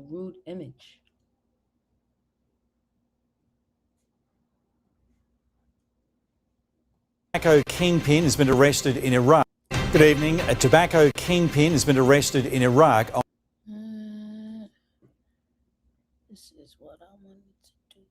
rude image. Tobacco Kingpin has been arrested in Iraq. Good evening. A tobacco kingpin has been arrested in Iraq. This is what I wanted to do.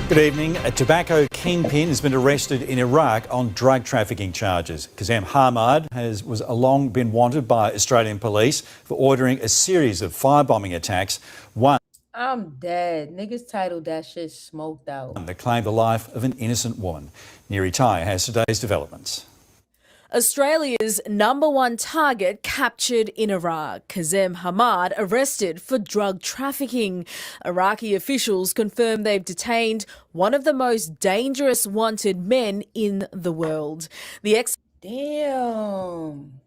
Good evening. A tobacco kingpin has been arrested in Iraq on drug trafficking charges. Kazem Hamad was long been wanted by Australian police for ordering a series of firebombing attacks. One I'm dead. Niggas titled that shit Smoked Out. that claimed the life of an innocent woman. Neri Tai has today's developments. Australia's #1 target captured in Iraq. Kazem Hamad arrested for drug trafficking. Iraqi officials confirm they've detained one of the most dangerous wanted men in the world. Damn.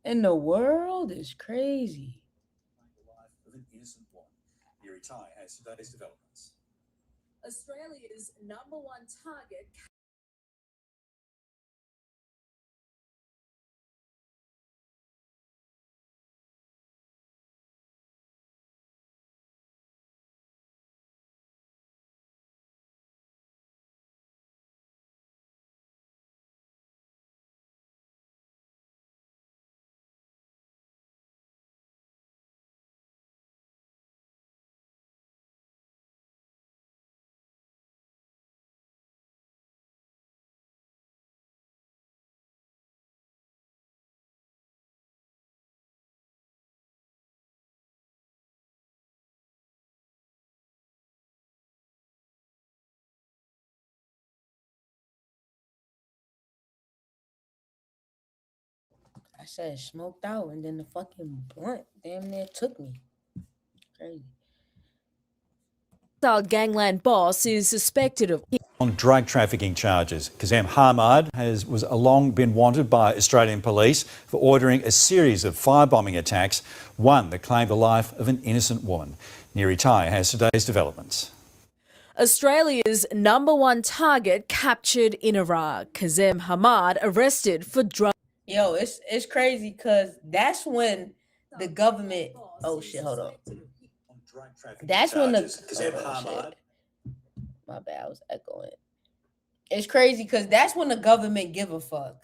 In the world is crazy. The life of an innocent woman. Neri Tai has today's developments. Australia's #1 target. I said smoked out and then the fucking blunt damn near took me. Crazy. Our gangland boss is suspected of On drug trafficking charges. Kazem Hamad was long been wanted by Australian police for ordering a series of firebombing attacks, one that claimed the life of an innocent woman. Neri Tai has today's developments. Australia's #1 target captured in Iraq. Kazem Hamad arrested for drug. Yo, it's crazy because that's when the government. Oh shit, hold on. That's when the. Shit. My bad, I was echoing. It's crazy because that's when the government give a fuck.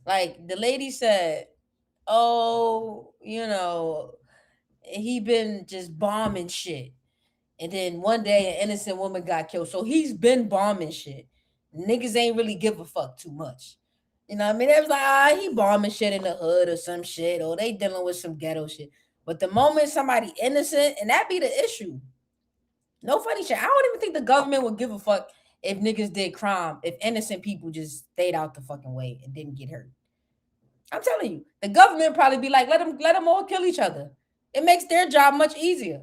Like the lady said, "Oh, he been just bombing shit," and then one day an innocent woman got killed. So he's been bombing shit. Niggas ain't really give a fuck too much. You know what I mean? It was like, he bombing shit in the hood or some shit, or they dealing with some ghetto shit. But the moment somebody innocent, and that be the issue. No funny shit. I don't even think the government would give a fuck if niggas did crime, if innocent people just stayed out the fucking way and didn't get hurt. I'm telling you, the government probably be like, let them all kill each other. It makes their job much easier.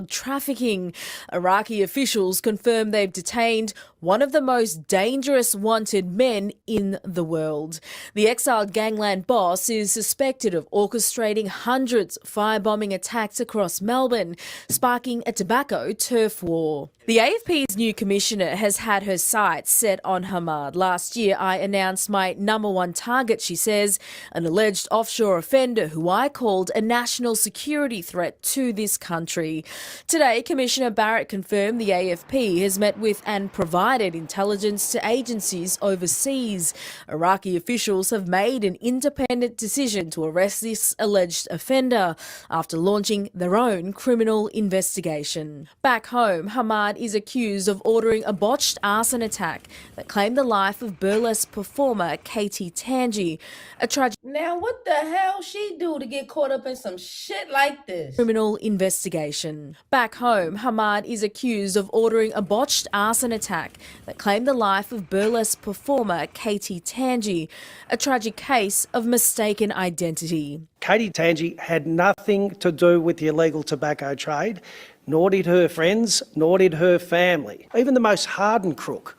Trafficking. Iraqi officials confirm they've detained one of the most dangerous wanted men in the world. The exiled gangland boss is suspected of orchestrating hundreds of firebombing attacks across Melbourne, sparking a tobacco turf war. The AFP's new commissioner has had her sights set on Hamad. Last year, I announced my #1 target, she says, an alleged offshore offender who I called a national security threat to this country. Today, Commissioner Barrett confirmed the AFP has met with and provided intelligence to agencies overseas. Iraqi officials have made an independent decision to arrest this alleged offender after launching their own criminal investigation. Back home, Hamad is accused of ordering a botched arson attack that claimed the life of burlesque performer Katie Tangi. A tragic. Now, what the hell she do to get caught up in some shit like this? Criminal investigation. Back home, Hamad is accused of ordering a botched arson attack that claimed the life of burlesque performer Katie Tangi. A tragic case of mistaken identity. Katie Tangi had nothing to do with the illegal tobacco trade, nor did her friends, nor did her family. Even the most hardened crook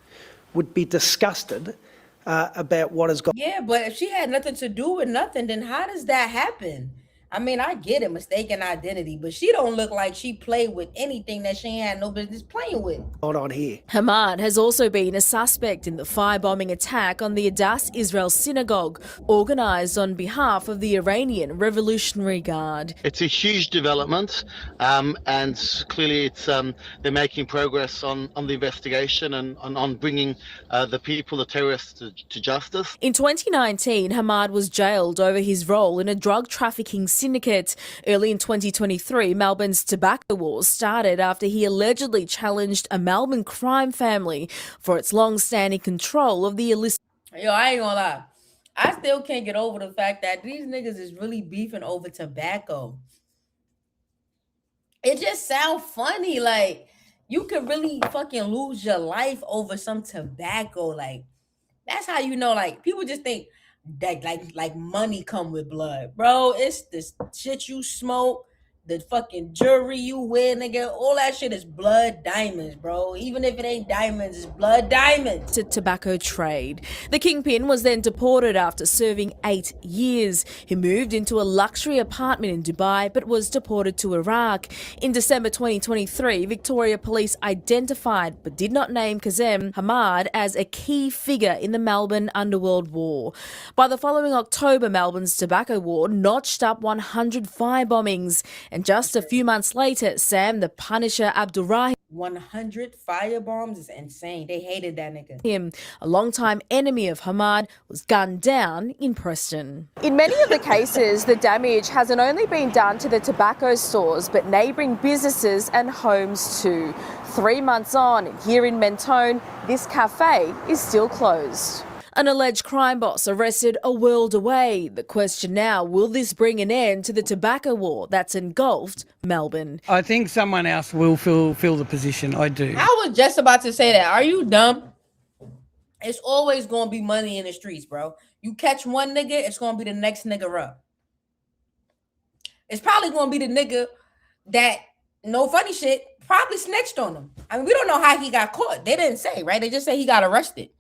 would be disgusted about what has gone. Yeah, but if she had nothing to do with nothing, then how does that happen? I mean, I get it, mistaken identity, but she don't look like she played with anything that she ain't had no business playing with. Hold on here. Hamad has also been a suspect in the firebombing attack on the LADZ Israel synagogue, organised on behalf of the Iranian Revolutionary Guard. It's a huge development, and clearly it's they're making progress on the investigation and on bringing the people, the terrorists, to justice. In 2019, Hamad was jailed over his role in a drug trafficking syndicate. Early in 2023, Melbourne's tobacco wars started after he allegedly challenged a Melbourne crime family for its long-standing control of the illicit. Yo, I ain't gonna lie. I still can't get over the fact that these niggas is really beefing over tobacco. It just sounds funny. Like, you could really fucking lose your life over some tobacco. Like, that's how you know, like, people just think that like money come with blood. Bro, it's the shit you smoke, the fucking jewelry you wear, nigga, all that shit is blood diamonds, bro. Even if it ain't diamonds, it's blood diamonds. To tobacco trade. The Kingpin was then deported after serving 8 years. He moved into a luxury apartment in Dubai but was deported to Iraq. In December 2023, Victoria Police identified but did not name Kazem Hamad as a key figure in the Melbourne underworld war. By the following October, Melbourne's tobacco war notched up 100 firebombings. And just a few months later, Sam the Punisher Abdulrahim, 100 firebombs is insane. They hated that nigga. him, a longtime enemy of Hamad, was gunned down in Preston. In many of the cases, the damage hasn't only been done to the tobacco stores, but neighbouring businesses and homes too. 3 months on, here in Mentone, this cafe is still closed. An alleged crime boss arrested a world away. The question now, will this bring an end to the tobacco war that's engulfed Melbourne? I think someone else will fill the position. I do. I was just about to say that. Are you dumb? It's always going to be money in the streets, bro. You catch one nigga, it's going to be the next nigga up. It's probably going to be the nigga that, no funny shit, probably snitched on him. I mean, we don't know how he got caught. They didn't say, right? They just say he got arrested.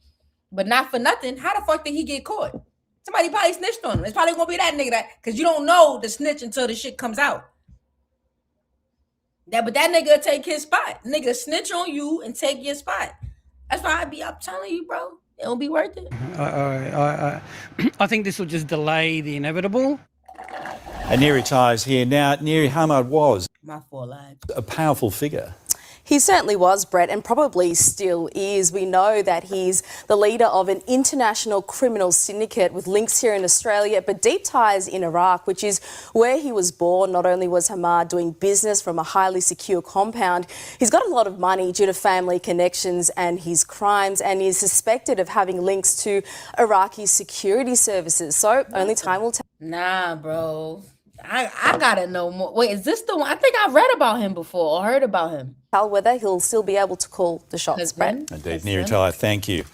But not for nothing. How the fuck did he get caught? Somebody probably snitched on him. It's probably going to be that nigga, because you don't know the snitch until the shit comes out. But that nigga will take his spot. Nigga snitch on you and take your spot. That's why I'm telling you, bro. It don't be worth it. I think this will just delay the inevitable. And Neri ties here. Now, Neri, Hamad was My 4 lives. a powerful figure. He certainly was, Brett, and probably still is. We know that he's the leader of an international criminal syndicate with links here in Australia, but deep ties in Iraq, which is where he was born. Not only was Hamad doing business from a highly secure compound, he's got a lot of money due to family connections and his crimes, and is suspected of having links to Iraqi security services. So only time will tell. Nah, bro. I gotta know more. Wait, is this the one? I think I've read about him before or heard about him. Tell whether he'll still be able to call the shots, Brett. Indeed, Neri Tai, thank you.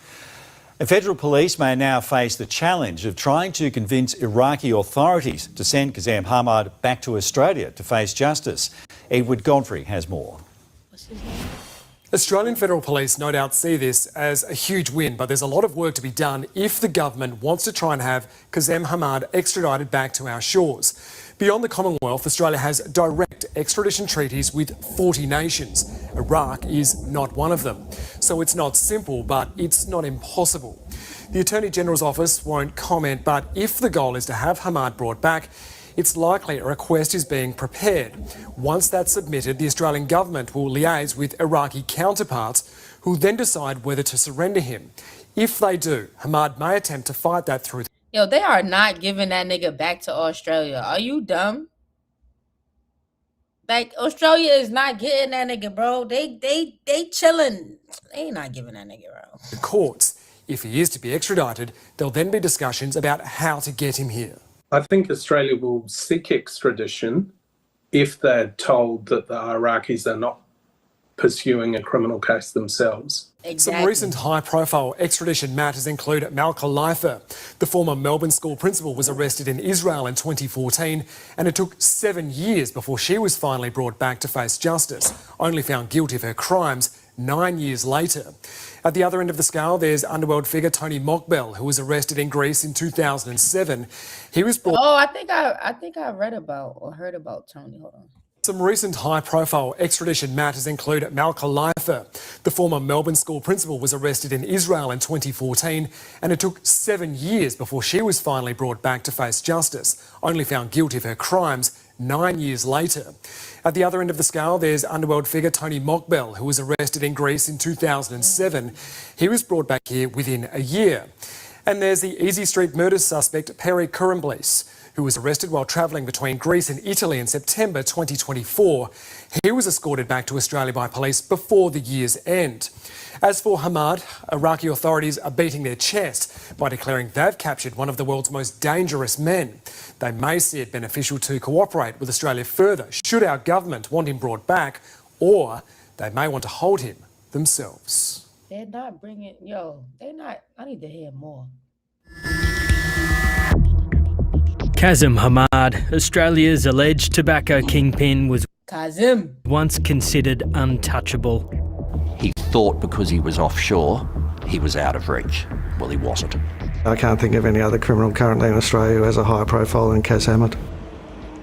And federal police may now face the challenge of trying to convince Iraqi authorities to send Kazem Hamad back to Australia to face justice. Edward Godfrey has more. Australian Federal Police no doubt see this as a huge win, but there's a lot of work to be done if the government wants to try and have Kazem Hamad extradited back to our shores. Beyond the Commonwealth, Australia has direct extradition treaties with 40 nations. Iraq is not one of them. So it's not simple, but it's not impossible. The Attorney General's office won't comment, but if the goal is to have Hamad brought back, it's likely a request is being prepared. Once that's submitted, the Australian government will liaise with Iraqi counterparts, who then decide whether to surrender him. If they do, Hamad may attempt to fight that through. Yo, they are not giving that nigga back to Australia. Are you dumb? Like, Australia is not getting that nigga, bro. They chilling. They ain't not giving that nigga, bro. The courts. If he is to be extradited, there'll then be discussions about how to get him here. I think Australia will seek extradition if they're told that the Iraqis are not pursuing a criminal case themselves. Exactly. Some recent high-profile extradition matters include Malka Leifer. The former Melbourne school principal was arrested in Israel in 2014, and it took 7 years before she was finally brought back to face justice, only found guilty of her crimes 9 years later. At the other end of the scale, there's underworld figure Tony Mokbel, who was arrested in Greece in 2007. He was brought... Oh, I think I read about or heard about Tony. Hold on. Some recent high-profile extradition matters include Malka Leifer. The former Melbourne school principal was arrested in Israel in 2014, and it took 7 years before she was finally brought back to face justice, only found guilty of her crimes 9 years later. At the other end of the scale, there's underworld figure Tony Mokbel, who was arrested in Greece in 2007. He was brought back here within a year. And there's the Easy Street murder suspect Peri Kouroumblis, who was arrested while travelling between Greece and Italy in September 2024. He was escorted back to Australia by police before the year's end. As for Hamad, Iraqi authorities are beating their chest by declaring they've captured one of the world's most dangerous men. They may see it beneficial to cooperate with Australia further, should our government want him brought back, or they may want to hold him themselves. They're not bringing, they're not, I need to hear more. Kazim Hamad, Australia's alleged tobacco kingpin, was once considered untouchable. He thought because he was offshore, he was out of reach. Well, he wasn't. I can't think of any other criminal currently in Australia who has a higher profile than Kaz Hamad.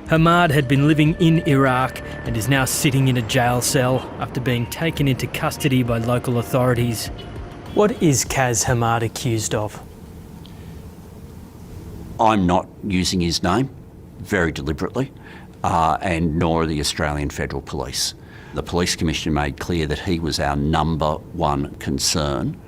Hamad had been living in Iraq and is now sitting in a jail cell after being taken into custody by local authorities. What is Kaz Hamad accused of? I'm not using his name very deliberately, and nor are the Australian Federal Police. The Police Commissioner made clear that he was our number one concern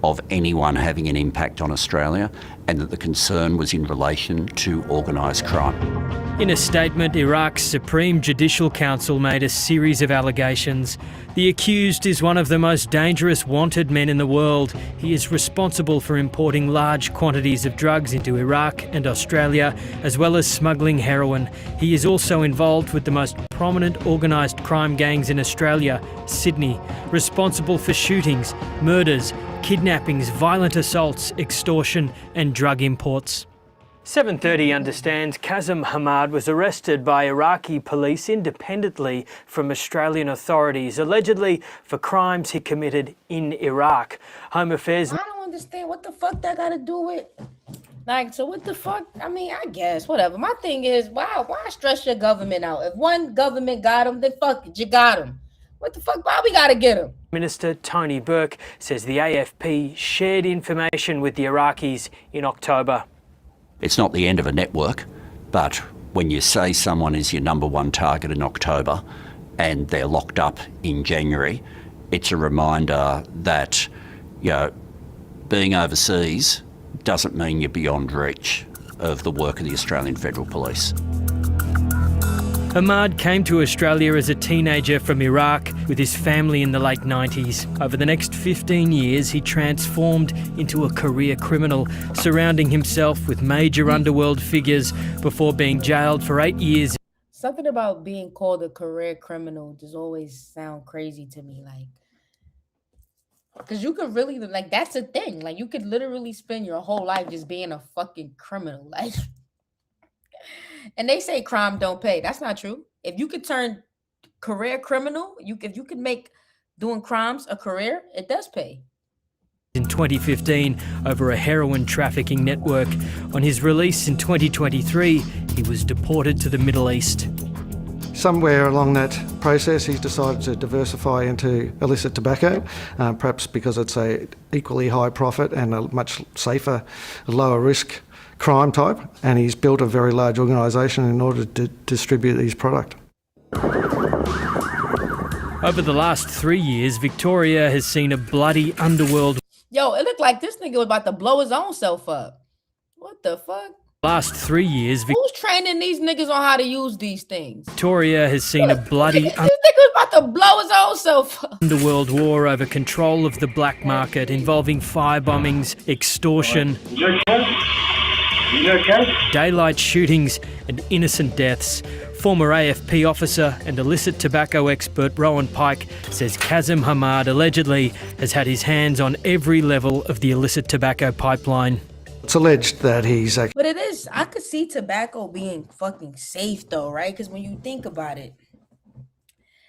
of anyone having an impact on Australia, and that the concern was in relation to organised crime. In a statement, Iraq's Supreme Judicial Council made a series of allegations. The accused is one of the most dangerous wanted men in the world. He is responsible for importing large quantities of drugs into Iraq and Australia, as well as smuggling heroin. He is also involved with the most prominent organised crime gangs in Australia, Sydney, responsible for shootings, murders, kidnappings, violent assaults, extortion and drug imports. 7:30 understands Kazim Hamad was arrested by Iraqi police independently from Australian authorities, allegedly for crimes he committed in Iraq. Home Affairs... I don't understand what the fuck that got to do with... so what the fuck? I mean, I guess, whatever. My thing is, why stress your government out? If one government got him, then fuck it, you got him. What the fuck? Why we got to get him? Minister Tony Burke says the AFP shared information with the Iraqis in October. It's not the end of a network, but when you say someone is your number one target in October and they're locked up in January, it's a reminder that, being overseas doesn't mean you're beyond reach of the work of the Australian Federal Police. Hamad came to Australia as a teenager from Iraq with his family in the late 90s. Over the next 15 years, he transformed into a career criminal, surrounding himself with major underworld figures before being jailed for 8 years. Something about being called a career criminal just always sound crazy to me, because you could really, that's a thing. You could literally spend your whole life just being a fucking criminal, And they say crime don't pay. That's not true. If you could turn career criminal, if you could make doing crimes a career, it does pay. In 2015, over a heroin trafficking network. On his release in 2023, he was deported to the Middle East. Somewhere along that process, he's decided to diversify into illicit tobacco, perhaps because it's a equally high profit and a much safer, lower risk crime type, and he's built a very large organisation in order to distribute these products. Over the last 3 years, Victoria has seen a bloody underworld. Yo, it looked like this nigga was about to blow his own self up. What the fuck? Last 3 years, who's training these niggas on how to use these things? Victoria has seen a bloody this nigga was about to blow his own self up. Underworld war over control of the black market, involving fire bombings, extortion, daylight shootings and innocent deaths. Former AFP officer and illicit tobacco expert Rowan Pike says Kazim Hamad allegedly has had his hands on every level of the illicit tobacco pipeline. It's alleged that he's... But it is, I could see tobacco being fucking safe though, right? Because when you think about it,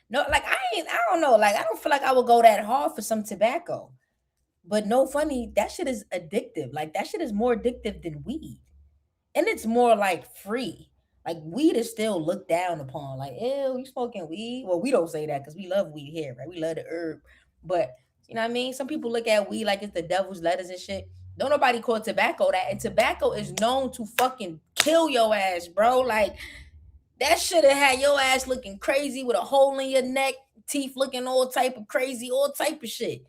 no, I don't know, I don't feel like I would go that hard for some tobacco. But no funny, that shit is addictive. Like that shit is more addictive than weed. And it's more like free. Like weed is still looked down upon. Like, ew, you smoking weed? Well, we don't say that because we love weed here, right? We love the herb. But you know what I mean? Some people look at weed like it's the devil's letters and shit. Don't nobody call tobacco that. And tobacco is known to fucking kill your ass, bro. Like that should have had your ass looking crazy with a hole in your neck, teeth looking all type of crazy, all type of shit.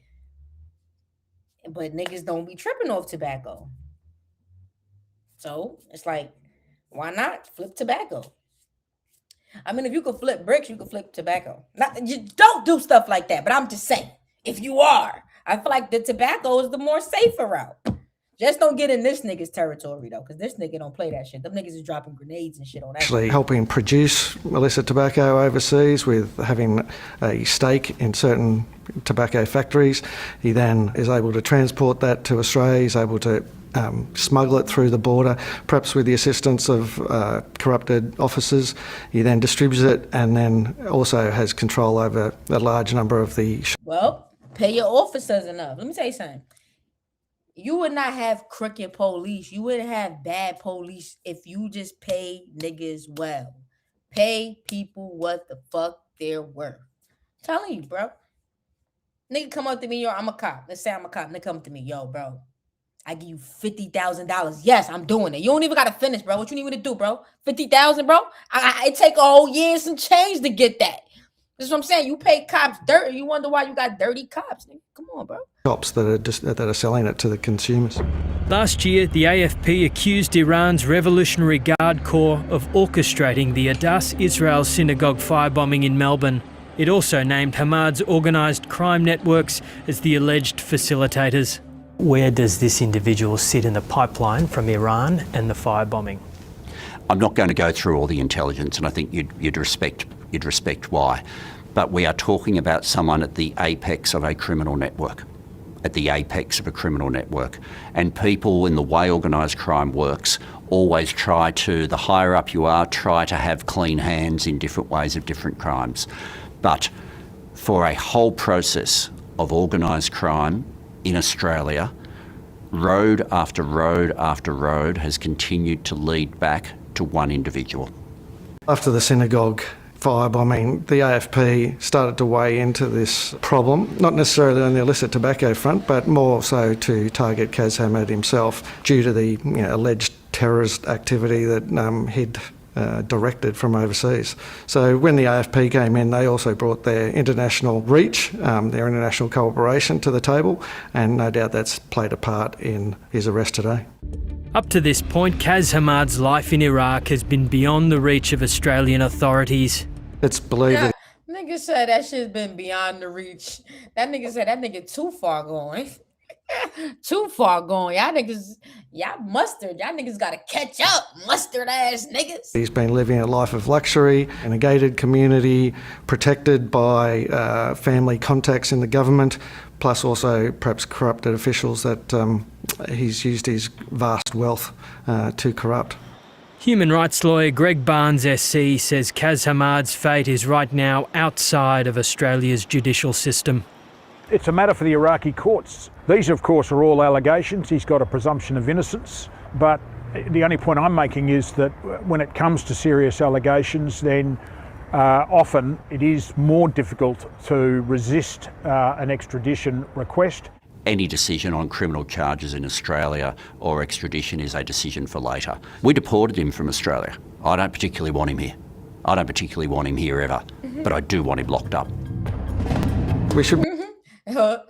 But niggas don't be tripping off tobacco. So it's like, why not flip tobacco? I mean, if you could flip bricks, you could flip tobacco. Not, you don't do stuff like that, but I'm just saying, if you are, I feel like the tobacco is the more safer route. Just don't get in this nigga's territory though, because this nigga don't play that shit. Them niggas is dropping grenades and shit on that. Actually helping produce illicit tobacco overseas with having a stake in certain tobacco factories. He then is able to transport that to Australia. He's able to smuggle it through the border, perhaps with the assistance of corrupted officers. He then distributes it and then also has control over a large number of the... Well, pay your officers enough. Let me tell you something. You would not have crooked police. You wouldn't have bad police if you just pay niggas well. Pay people what the fuck they're worth. I'm telling you, bro. Nigga come up to me, yo, I'm a cop. Let's say I'm a cop. Nigga come to me, yo, bro. I give you $50,000. Yes, I'm doing it. You don't even got to finish, bro. What you need me to do, bro? 50,000, bro? It take a whole year and some change to get that. That's what I'm saying. You pay cops dirt. You wonder why you got dirty cops. Nigga. Come on, bro. Shops that are selling it to the consumers. Last year, the AFP accused Iran's Revolutionary Guard Corps of orchestrating the Adass Israel synagogue firebombing in Melbourne. It also named Hamad's organised crime networks as the alleged facilitators. Where does this individual sit in the pipeline from Iran and the firebombing? I'm not going to go through all the intelligence, and I think you'd respect why. But we are talking about someone at the apex of a criminal network. At the apex of a criminal network. And people, in the way organised crime works, always try to, the higher up you are, try to have clean hands in different ways of different crimes. But for a whole process of organised crime in Australia, road after road after road has continued to lead back to one individual. After the synagogue firebombing, the AFP started to weigh into this problem, not necessarily on the illicit tobacco front, but more so to target Kaz Hammad himself due to the alleged terrorist activity that he'd directed from overseas. So when the AFP came in, they also brought their international reach, their international cooperation to the table, and no doubt that's played a part in his arrest today. Up to this point, Kaz Hamad's life in Iraq has been beyond the reach of Australian authorities. It's believed that... Nigga said that shit's been beyond the reach. That nigga said that nigga too far going. Too far going. Y'all niggas, y'all mustard. Y'all niggas gotta catch up. Mustard ass niggas. He's been living a life of luxury in a gated community, protected by family contacts in the government, plus also perhaps corrupted officials that he's used his vast wealth to corrupt. Human rights lawyer Greg Barnes SC says Kaz Hamad's fate is right now outside of Australia's judicial system. It's a matter for the Iraqi courts. These, of course, are all allegations. He's got a presumption of innocence. But the only point I'm making is that when it comes to serious allegations, then often it is more difficult to resist an extradition request. Any decision on criminal charges in Australia or extradition is a decision for later. We deported him from Australia. I don't particularly want him here. I don't particularly want him here ever, but I do want him locked up. We should... That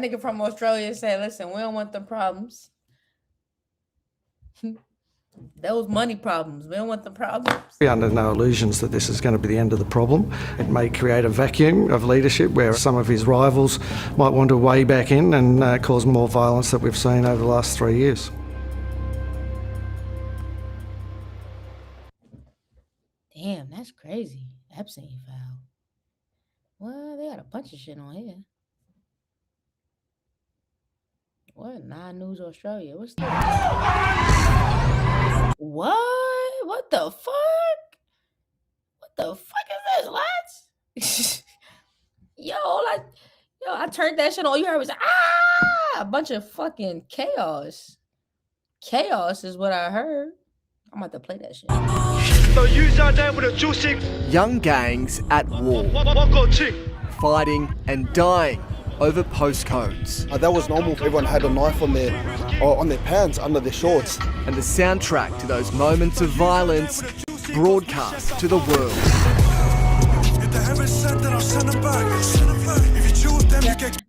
nigga from Australia said, listen, we don't want the problems. Those money problems. We don't want the problems. We're under no illusions that this is going to be the end of the problem. It may create a vacuum of leadership where some of his rivals might want to weigh back in and cause more violence that we've seen over the last 3 years. Damn, that's crazy. Epstein file. Well, they got a bunch of shit on here. What? Nine News Australia. What's that? What? What the fuck? What the fuck is this, lads? Yo, I turned that shit on. You heard me say, ah! a bunch of fucking chaos. Chaos is what I heard. I'm about to play that shit. Young gangs at war, fighting and dying over postcodes. That was normal. Everyone had a knife on their pants, under their shorts. And the soundtrack to those moments of violence broadcast to the world.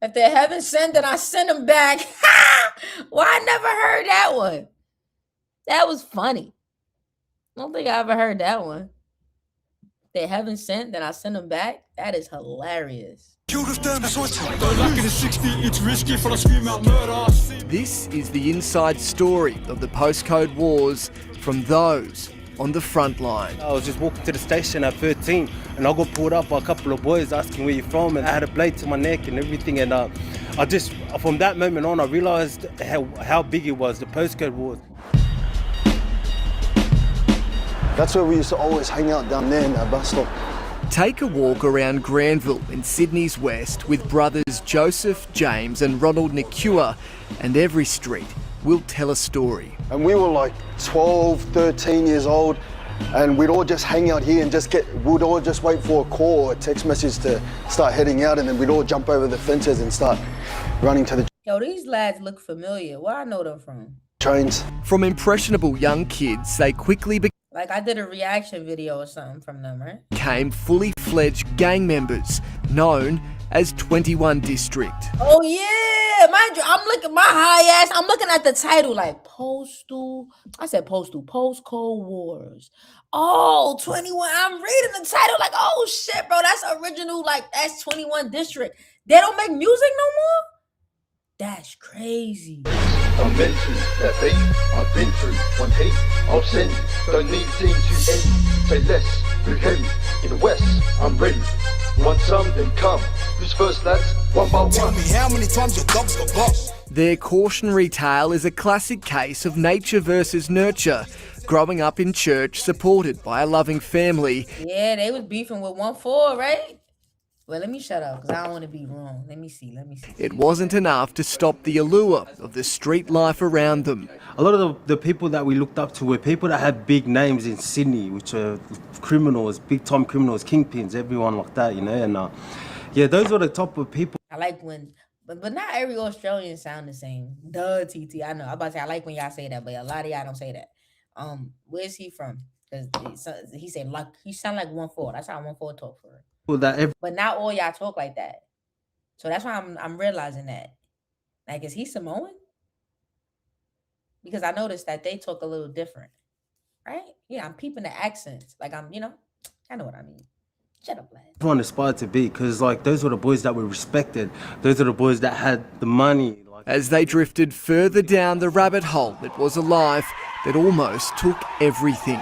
If they haven't sent, then I send them back. Well, I never heard that one. That was funny. I don't think I ever heard that one. If they haven't sent, then I send them back. That is hilarious. This is the inside story of the Postcode Wars from those on the front line. I was just walking to the station at 13 and I got pulled up by a couple of boys asking where you're from, and I had a blade to my neck and everything, and I just, from that moment on, I realised how big it was, the Postcode Wars. That's where we used to always hang out down there in that bus stop. Take a walk around Granville in Sydney's west with brothers Joseph, James and Ronald Nicua, and every street will tell a story. And we were like 12, 13 years old, and we'd all just hang out here and we'd all just wait for a call or a text message to start heading out, and then we'd all jump over the fences and start running to the Yo, these lads look familiar. Where I know them from? trains. From impressionable young kids, they quickly Like I did a reaction video or something from them, right? became fully fledged gang members, known as 21 District. Oh yeah, mind you, I'm looking my high ass. I'm looking at the title like Postcode Wars. Oh, 21. I'm reading the title like, oh shit, bro, that's original. Like that's 21 District. They don't make music no more. That's crazy. I'm meant to, that thing I've been through. One hate, I'll send you. Don't need team to end. Say less, move heavy. In the west, I'm ready. Want some, then come. Who's first, lads? One by one. Tell me how many times your dogs got got. Their cautionary tale is a classic case of nature versus nurture, growing up in church supported by a loving family. Yeah, they was beefing with 1-4, right? Well, let me shut up because I don't want to be wrong. Let me see. It wasn't enough to stop the allure of the street life around them. A lot of the people that we looked up to were people that had big names in Sydney, which are criminals, big-time criminals, kingpins, everyone like that, you know. And yeah, those were the top of people. I like when, but not every Australian sound the same. Duh, TT. I know. I'm about to say I like when y'all say that, but a lot of y'all don't say that. Where's he from? Because he said like he sound like 1-4. That's how 1-4 talk for it. But not all y'all talk like that. So that's why I'm realizing that. Like, is he Samoan? Because I noticed that they talk a little different, right? Yeah, I'm peeping the accents. Like I know what I mean. Shut up, lad. Everyone aspired to be, because like those were the boys that were respected. Those are the boys that had the money. As they drifted further down the rabbit hole, it was a life that almost took everything.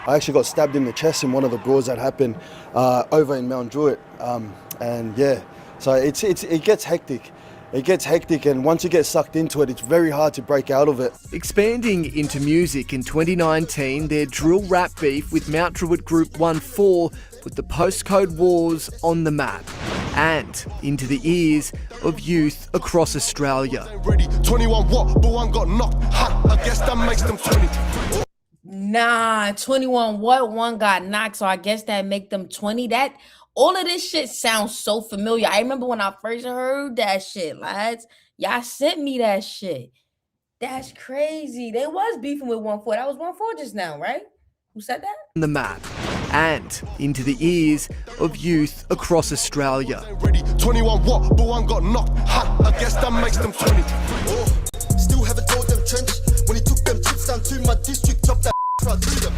I actually got stabbed in the chest in one of the brawls that happened over in Mount Druitt, and yeah, so it gets hectic. It gets hectic, and once you get sucked into it, it's very hard to break out of it. Expanding into music in 2019, their drill rap beef with Mount Druitt group 1-4 put the Postcode Wars on the map and into the ears of youth across Australia. 21 what? But one got knocked. I guess that makes them 20. Nah, 21 what? One got knocked, so I guess that make them 20. That all of this shit sounds so familiar. I remember when I first heard that shit, lads. Y'all sent me that shit. That's crazy. They was beefing with 1-4. That was 1-4 just now, right? Who said that? The map and into the ears of youth across Australia. 21 what? But one got knocked. I guess that makes them 20. Still haven't told them trench when he took them chips down to my district. Chop that right through them.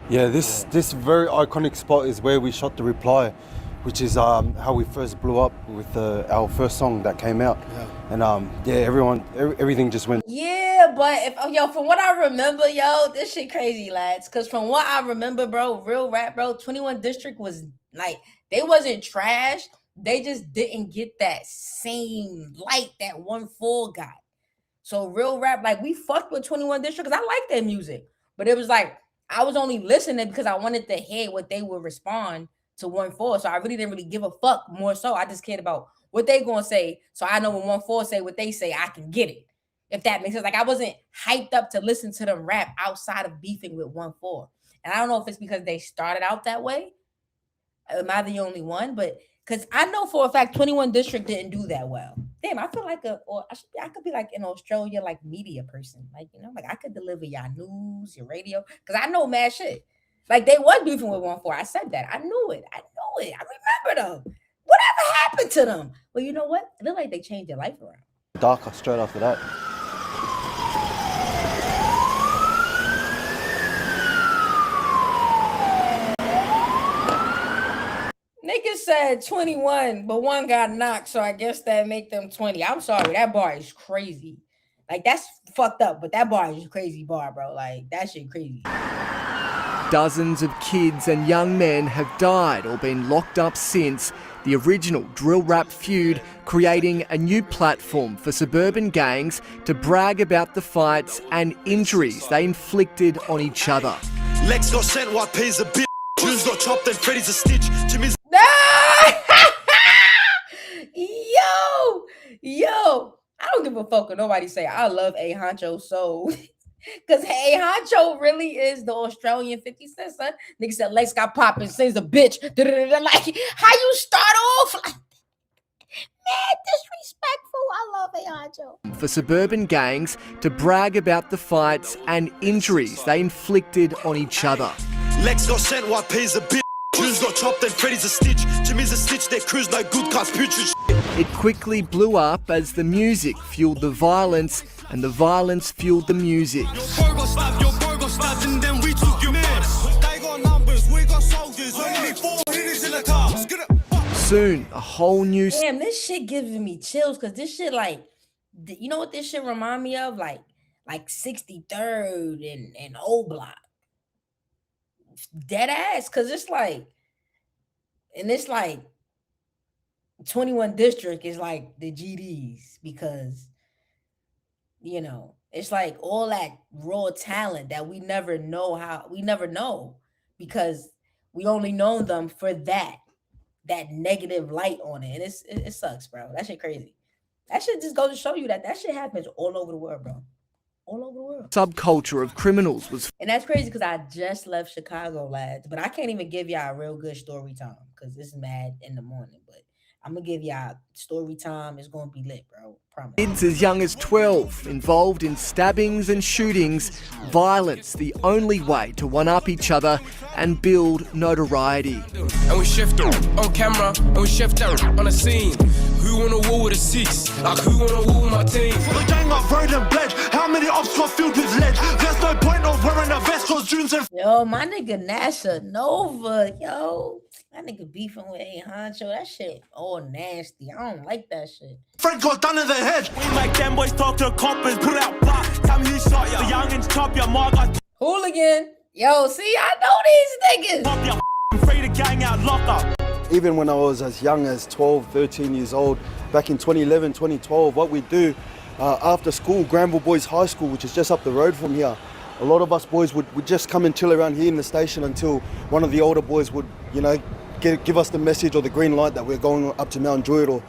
Yeah, this very iconic spot is where we shot The Reply, which is how we first blew up with our first song that came out. Yeah. And yeah, everything just went. Yeah, but from what I remember, this shit crazy, lads. Cause from what I remember, bro, real rap, bro, 21 District was like, they wasn't trash. They just didn't get that same light that 1-4 got. So real rap, like we fucked with 21 District because I like their music. But it was like, I was only listening because I wanted to hear what they would respond to 1-4. So I really didn't really give a fuck more so. I just cared about what they gonna say. So I know when 1-4 say what they say, I can get it. If that makes sense. Like I wasn't hyped up to listen to them rap outside of beefing with 1-4. And I don't know if it's because they started out that way. Am I the only one? But because I know for a fact 21 District didn't do that well. Damn, I feel like I could be like an Australia like media person. Like, you know, like I could deliver y'all news, your radio. Because I know mad shit. Like they was beefing with 1-4. I said that. I knew it. I remember them. Whatever happened to them? Well, you know what? It looked like they changed their life around. Darker straight after that. Niggas said 21, but one got knocked, so I guess that make them 20. I'm sorry, that bar is crazy. Like, that's fucked up, but that bar is a crazy bar, bro. Like, that shit crazy. Dozens of kids and young men have died or been locked up since the original drill rap feud, creating a new platform for suburban gangs to brag about the fights and injuries they inflicted on each other. Lex got sent, what pays a bit? Jules got chopped and Freddy's a stitch. Jimmy's Yo, I don't give a fuck what nobody say. I love A Honcho so. Because A Honcho really is the Australian 50 Cent, son. Nigga said Lex got popped and sings a bitch. Like, how you start off? Like, man, disrespectful. I love A Honcho. For suburban gangs to brag about the fights and injuries they inflicted on each other. Lex got sent, what pays a bit? Jules got chopped and Freddy's a stitch. Jimmy's a stitch, their crew's no good, cause putrid. It quickly blew up as the music fueled the violence and the violence fueled the music. Soon, a whole new... Damn, this shit giving me chills because this shit like, you know what this shit remind me of? Like 63rd and O Block. Dead ass, because it's like, and it's like 21 District is like the GDs because, you know, it's like all that raw talent that we never know because we only know them for that negative light on it. And it sucks, bro. That shit crazy. That shit just goes to show you that shit happens all over the world, bro. All over the world. Subculture of criminals was... And that's crazy because I just left Chicago, lads. But I can't even give y'all a real good story time because it's mad in the morning. But I'm going to give y'all story time. It's going to be lit, bro. Promise. Kids as young as 12 involved in stabbings and shootings, violence the only way to one-up each other and build notoriety. And we shift on camera and we shift on the scene. Who on a wall with a six? Like who on a wall with my team? The gang up road and bled. How many ops got filled with lead? There's no point of wearing a vest cause June's and... Yo, my nigga Nasha Nova, yo. That nigga beefing with A Honcho. That shit all nasty. I don't like that shit. Fred got done in the head. We make them boys talk to coppers, put out black. Tell me who shot ya. The youngins chop ya, Marga. Hooligan. Yo, see, I know these niggas. Pop ya, free the gang out, lock up. Even when I was as young as 12, 13 years old, back in 2011, 2012, what we do after school, Granville Boys High School, which is just up the road from here, a lot of us boys would just come and chill around here in the station until one of the older boys would, you know, give us the message or the green light that we're going up to Mount Druitt or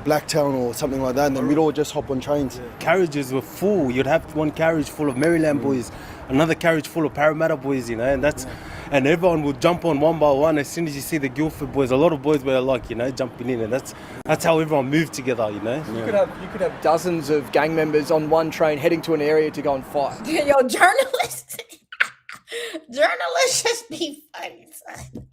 Blacktown or something like that, and then we'd all just hop on trains. Carriages were full. You'd have one carriage full of Maryland boys, another carriage full of Parramatta boys, you know, and that's... And everyone would jump on one by one as soon as you see the Guildford boys. A lot of boys were like, you know, jumping in, and that's how everyone moved together, you know. You could have dozens of gang members on one train heading to an area to go and fight. Yo, journalists just be funny, son.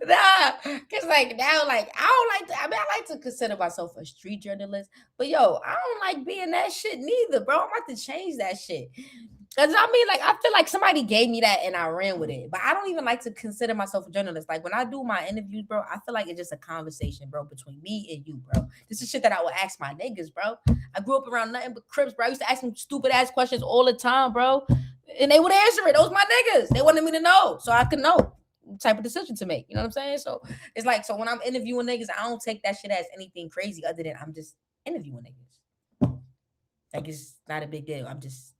Nah, cause like now, like I like to consider myself a street journalist, but yo, I don't like being that shit neither, bro. I'm about to change that shit. Cause I mean, like, I feel like somebody gave me that and I ran with it, but I don't even like to consider myself a journalist. Like when I do my interviews, bro, I feel like it's just a conversation, bro, between me and you, bro. This is shit that I would ask my niggas, bro. I grew up around nothing but Crips, bro. I used to ask them stupid ass questions all the time, bro, and they would answer it. Those my niggas. They wanted me to know, so I could know what type of decision to make. You know what I'm saying? So it's like, so when I'm interviewing niggas, I don't take that shit as anything crazy other than I'm just interviewing niggas. Like it's not a big deal. I'm just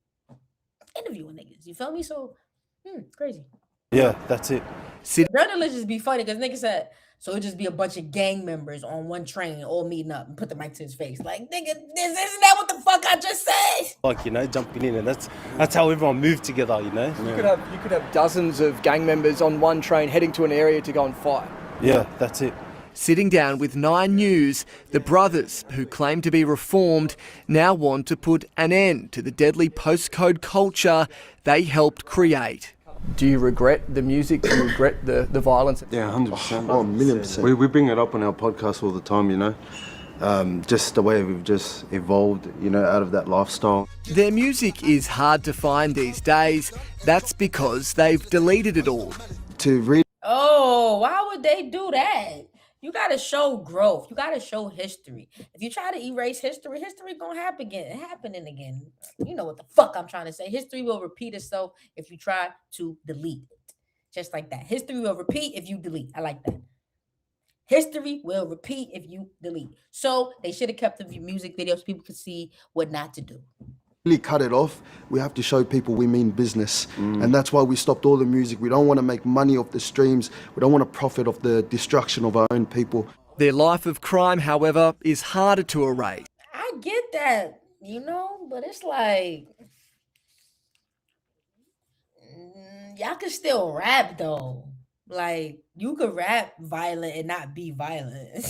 interviewing niggas. You feel me? So crazy. Yeah, that's it. Journalists just be funny because niggas said, so it just be a bunch of gang members on one train all meeting up and put the mic to his face. Like, nigga, isn't that what the fuck I just said? Like, you know, jumping in, and that's how everyone moved together, you know. You could have dozens of gang members on one train heading to an area to go and fight. Yeah, that's it. Sitting down with 9 News, the brothers, who claim to be reformed, now want to put an end to the deadly postcode culture they helped create. Do you regret the music? Do you regret the violence? Yeah, 100%. Oh, 1,000,000%. We bring it up on our podcast all the time, you know. Just the way we've just evolved, you know, out of that lifestyle. Their music is hard to find these days. That's because they've deleted it all. To read. Oh, why would they do that? You gotta show growth. You gotta show history. If you try to erase history, history gonna happening again. You know what the fuck I'm trying to say. History will repeat itself if you try to delete it. Just like that. History will repeat if you delete. I like that. History will repeat if you delete. So they should have kept the music videos so people could see what not to do. Really cut it off. We have to show people we mean business, and that's why we stopped all the music. We don't want to make money off the streams. We don't want to profit off the destruction of our own people. Their life of crime, however, is harder to erase. I get that, you know, but it's like y'all can still rap though. Like, you could rap violent and not be violent.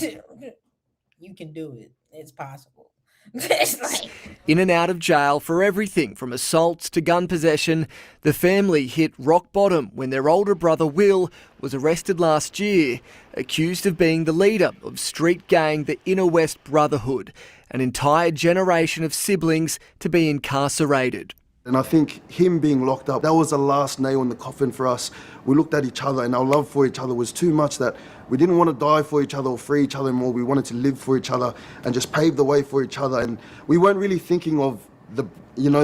You can do it. It's possible. It's like, In and out of jail for everything from assaults to gun possession, the family hit rock bottom when their older brother Will was arrested last year, accused of being the leader of street gang the Inner West Brotherhood, an entire generation of siblings to be incarcerated. And I think him being locked up, that was the last nail in the coffin for us. We looked at each other and our love for each other was too much that we didn't want to die for each other or free each other more. We wanted to live for each other and just pave the way for each other. And we weren't really thinking of the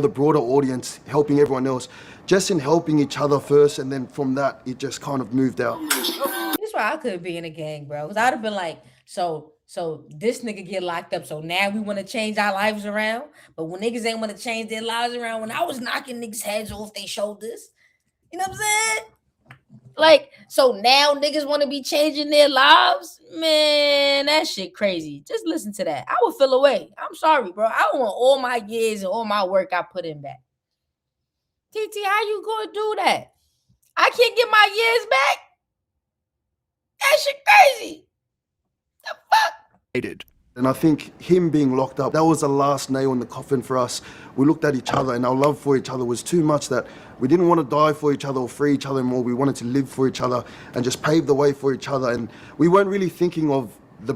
broader audience, helping everyone else, just in helping each other first. And then from that, it just kind of moved out. that's why I couldn't be in a gang, bro. Because I'd have been like, so this nigga get locked up. So now we want to change our lives around. But when niggas ain't want to change their lives around, when I was knocking niggas' heads off their shoulders, you know what I'm saying? Like, so now niggas want to be changing their lives? Man, that shit crazy. Just listen to that. I would feel away. I'm sorry, bro. I want all my years and all my work I put in back. TT, how you gonna do that? I can't get my years back? That shit crazy. The fuck? And I think him being locked up, that was the last nail in the coffin for us. We looked at each other and our love for each other was too much that we didn't want to die for each other or free each other more. We wanted to live for each other and just pave the way for each other. And we weren't really thinking of the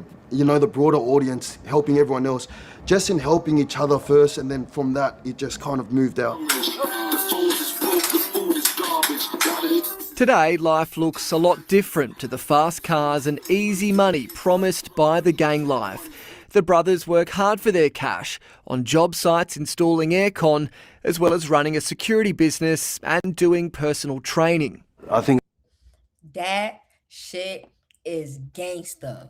broader audience, helping everyone else, just in helping each other first. And then from that, it just kind of moved out. Today, life looks a lot different to the fast cars and easy money promised by the gang life. The brothers work hard for their cash on job sites installing aircon, as well as running a security business and doing personal training. I think that shit is gangsta.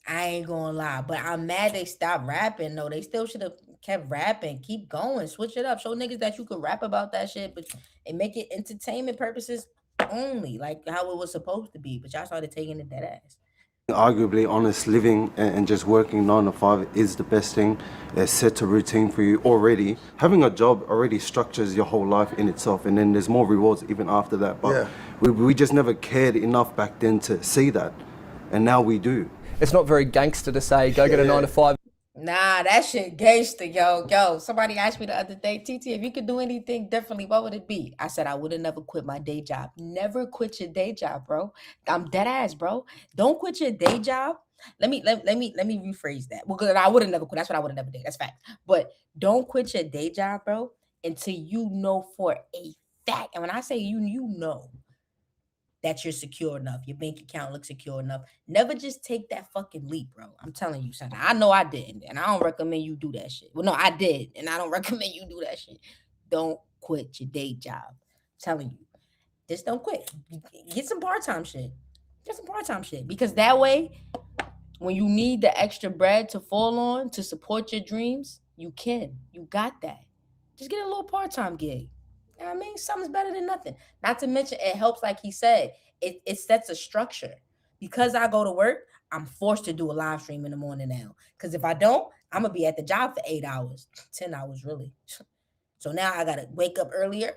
I ain't gonna lie, but I'm mad they stopped rapping though. They still should have kept rapping, keep going, switch it up, show niggas that you could rap about that shit, but and make it entertainment purposes only, like how it was supposed to be. But y'all started taking it dead ass. arguably honest living and just working 9 to 5 is the best thing. It sets a routine for you already. Having a job already structures your whole life in itself, and then there's more rewards even after that. But we just never cared enough back then to see that, and now we do. It's not very gangster to say, go get a 9 to 5. Nah, that shit gangster, yo. Somebody asked me the other day, TT, if you could do anything differently, what would it be? I said I would have never quit my day job. Never quit your day job, bro. I'm dead ass, bro. Don't quit your day job. Let me rephrase that. Well, I would have never quit. That's what I would have never did. That's fact. But don't quit your day job, bro, until you know for a fact. And when I say you know that you're secure enough, your bank account looks secure enough. Never just take that fucking leap, bro. I'm telling you something. I know I didn't, and I don't recommend you do that shit. Well, no, I did, and I don't recommend you do that shit. Don't quit your day job. I'm telling you. Just don't quit. Get some part-time shit. Get some part-time shit. Because that way, when you need the extra bread to fall on to support your dreams, you can. You got that. Just get a little part-time gig. I mean, something's better than nothing. Not to mention, it helps, like he said, it sets a structure. Because I go to work, I'm forced to do a live stream in the morning now. Because if I don't, I'm going to be at the job for 8 hours, 10 hours, really. So now I got to wake up earlier,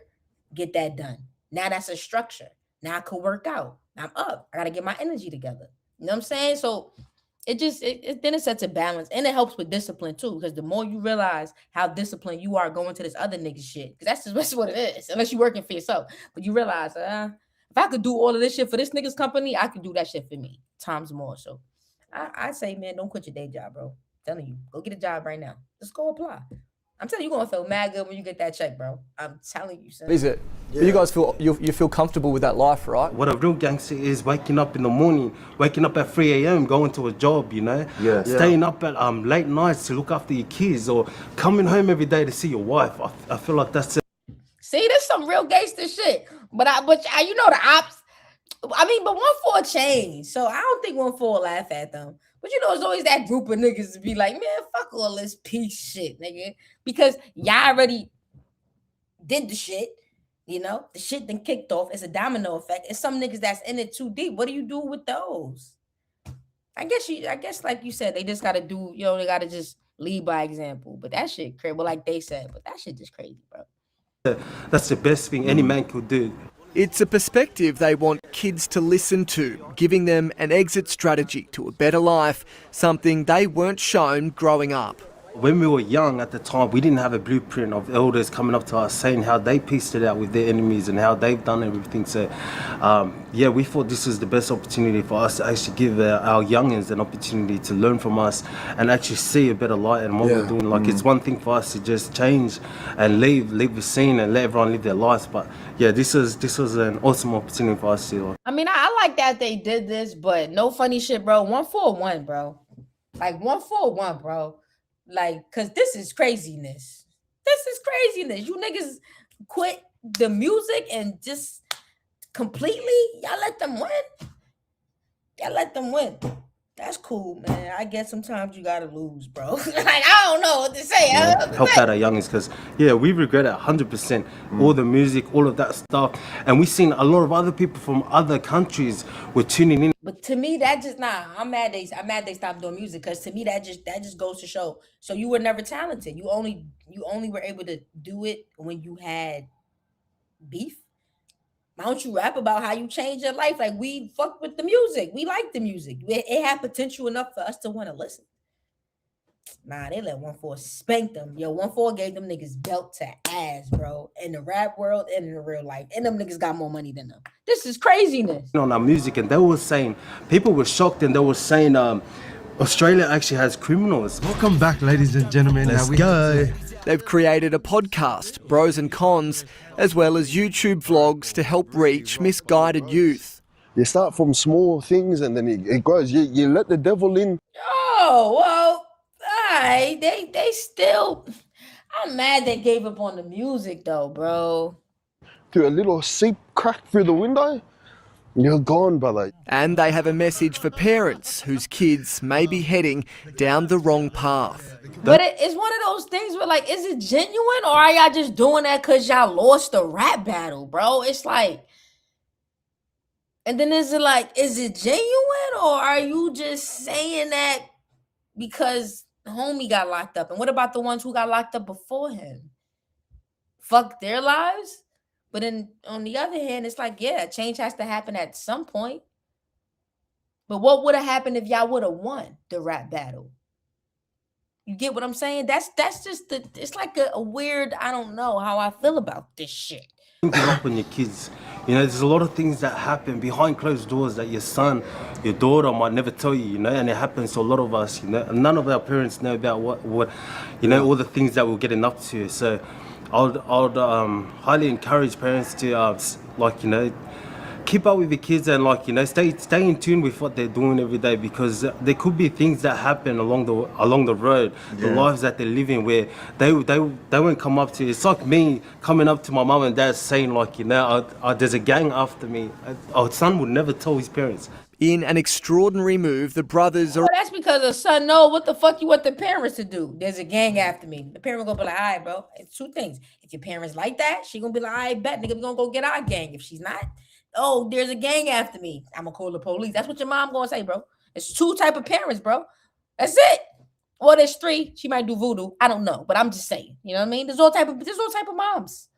get that done. Now that's a structure. Now I can work out. I'm up. I got to get my energy together. You know what I'm saying? So then it sets a balance, and it helps with discipline too, because the more you realize how disciplined you are going to this other nigga shit, because that's what it is, unless you're working for yourself. But you realize, if I could do all of this shit for this nigga's company, I could do that shit for me times more. So I say, man, don't quit your day job, bro. I'm telling you, go get a job right now. Just go apply. I'm telling you, you're gonna feel mad good when you get that check, bro. I'm telling you, son. Is it? Yeah. You guys feel you feel comfortable with that life, right? What a real gangster is waking up in the morning, waking up at 3 a.m, going to a job, you know? Yeah. Staying up at late nights to look after your kids, or coming home every day to see your wife. I feel like that's it. See, there's some real gangster shit. But you know the ops. I mean, but 1-4 changed, so I don't think 1-4 will laugh at them. But you know, it's always that group of niggas to be like, man, fuck all this peace shit, nigga. Because y'all already did the shit, you know? The shit then kicked off. It's a domino effect. It's some niggas that's in it too deep. What do you do with those? I guess like you said, they just gotta do, you know, they gotta just lead by example. But that shit crazy. Well, like they said, but that shit just crazy, bro. That's the best thing any man could do. It's a perspective they want kids to listen to, giving them an exit strategy to a better life, something they weren't shown growing up. When we were young at the time, we didn't have a blueprint of elders coming up to us saying how they pieced it out with their enemies and how they've done everything. So, yeah, we thought this was the best opportunity for us to actually give our youngins an opportunity to learn from us and actually see a better light in what we're doing. Like, it's one thing for us to just change and leave the scene and let everyone live their lives. But yeah, this was an awesome opportunity for us to. I mean, I like that they did this, but no funny shit, bro. 1-4-1, bro. Like 1-4-1, bro. Like, cause this is craziness. This is craziness. You niggas quit the music and just completely, y'all let them win. Y'all let them win. That's cool, man. I guess sometimes you gotta lose, bro. Like, I don't know what to say. Help out our youngins, because we regret it 100%. All the music, all of that stuff, and we've seen a lot of other people from other countries were tuning in. But to me, that just I'm mad they stopped doing music, because to me that just goes to show. So you were never talented. You only were able to do it when you had beef. Why don't you rap about how you changed your life? Like, we fucked with the music. We liked the music. It had potential enough for us to want to listen. Nah, they let 1-4 spank them. Yo, 1-4 gave them niggas belt to ass, bro. In the rap world and in the real life. And them niggas got more money than them. This is craziness. On our music, and they were saying, people were shocked, and they were saying, Australia actually has criminals. Welcome back, ladies and gentlemen. Let's go. They've created a podcast, Bros and Cons, as well as YouTube vlogs to help reach misguided youth. You start from small things and then it grows. You let the devil in. Oh, well, alright. They still... I'm mad they gave up on the music, though, bro. Through a little seep crack through the window, you're gone, brother. And they have a message for parents whose kids may be heading down the wrong path. But it's one of those things where, like, is it genuine, or are y'all just doing that because y'all lost the rap battle, bro? It's like, and then is it genuine, or are you just saying that because homie got locked up? And what about the ones who got locked up before him? Fuck their lives? But then on the other hand, it's like, yeah, change has to happen at some point. But what would have happened if y'all would have won the rap battle? You get what I'm saying? That's just it's like a weird, I don't know how I feel about this shit. Thinking up on your kids. You know, there's a lot of things that happen behind closed doors that your son, your daughter might never tell you, you know, and it happens to a lot of us, you know, and none of our parents know about what you know, all the things that we're getting up to. So I would highly encourage parents to, like, you know, keep up with the kids and, like, you know, stay in tune with what they're doing every day, because there could be things that happen along the road, the lives that they're living, where they won't come up to. It's like me coming up to my mum and dad saying, like, you know, there's a gang after me. Our son would never tell his parents. In an extraordinary move, the brothers are... Well, that's because the son know what the fuck you want the parents to do. There's a gang after me. The parent gonna be like, all right, bro. It's two things. If your parents like that, she gonna be like, all right, bet, nigga, we gonna go get our gang. If she's not, oh, there's a gang after me, I'm gonna call the police. That's what your mom gonna say, bro. It's two type of parents, bro. That's it. Or there's three. She might do voodoo. I don't know, but I'm just saying. You know what I mean? There's all type of moms.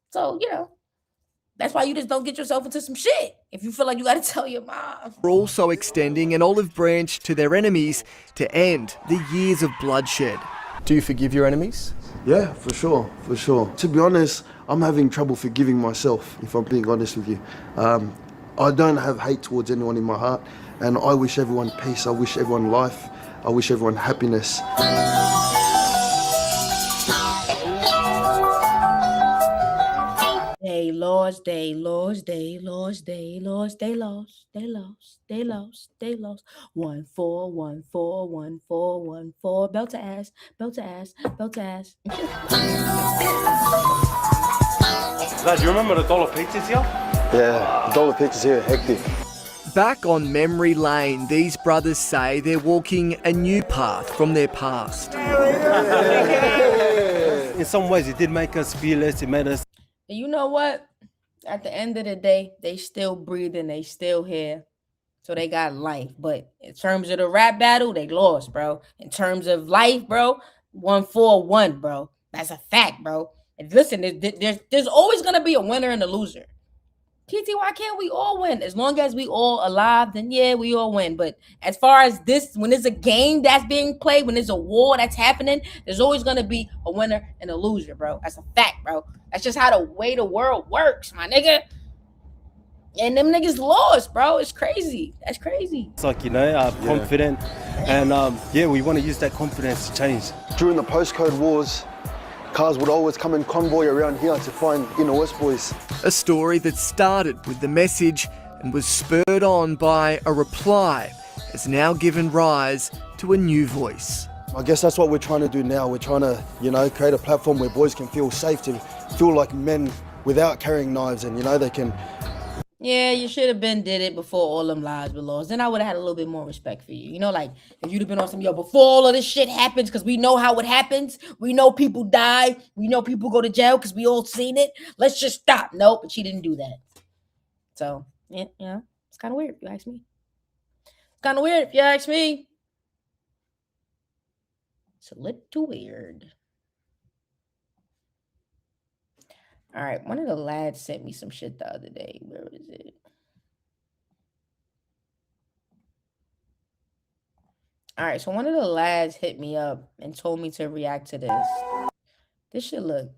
So, you know, that's why you just don't get yourself into some shit if you feel like you got to tell your mom. are also extending an olive branch to their enemies to end the years of bloodshed. Do you forgive your enemies? Yeah, for sure, for sure. To be honest, I'm having trouble forgiving myself, if I'm being honest with you. I don't have hate towards anyone in my heart, and I wish everyone peace, I wish everyone life, I wish everyone happiness. They lost, they lost, they lost, they lost, they lost, they lost, they lost, they lost. 1-4, 1-4, 1-4, 1-4. Belt to ass, belt to ass, belt to ass. Lad, do you remember the dollar pizzas here? Yeah, the dollar pizzas here are hectic. Back on memory lane, these brothers say they're walking a new path from their past. In some ways, it did make us fearless. It made us... And you know what? At the end of the day, they still breathing, they still here. So they got life. But in terms of the rap battle, they lost, bro. In terms of life, bro, 1-4-1, bro. That's a fact, bro. And listen, there's always going to be a winner and a loser. PT, why can't we all win? As long as we all alive, then yeah, we all win. But as far as this, when there's a game that's being played, when there's a war that's happening, there's always going to be a winner and a loser, bro. That's a fact, bro. That's just how the way the world works, my nigga. And them niggas lost, bro. It's crazy. That's crazy. It's like, you know, confident. And yeah, we want to use that confidence to change. During the Postcode Wars, cars would always come in convoy around here to find inner West boys. A story that started with the message and was spurred on by a reply has now given rise to a new voice. I guess that's what we're trying to do now. We're trying to, you know, create a platform where boys can feel safe, to feel like men without carrying knives, and, you know, they can... Yeah, you should have been did it before all them lives were lost. Then I would have had a little bit more respect for you. You know, like, if you'd have been on some, yo, before all of this shit happens, because we know how it happens. We know people die. We know people go to jail because we all seen it. Let's just stop. Nope, but she didn't do that. So, yeah, it's kind of weird if you ask me. It's kind of weird if you ask me. It's a little weird. All right, one of the lads sent me some shit the other day. Where is it? All right, so one of the lads hit me up and told me to react to this. This shit look...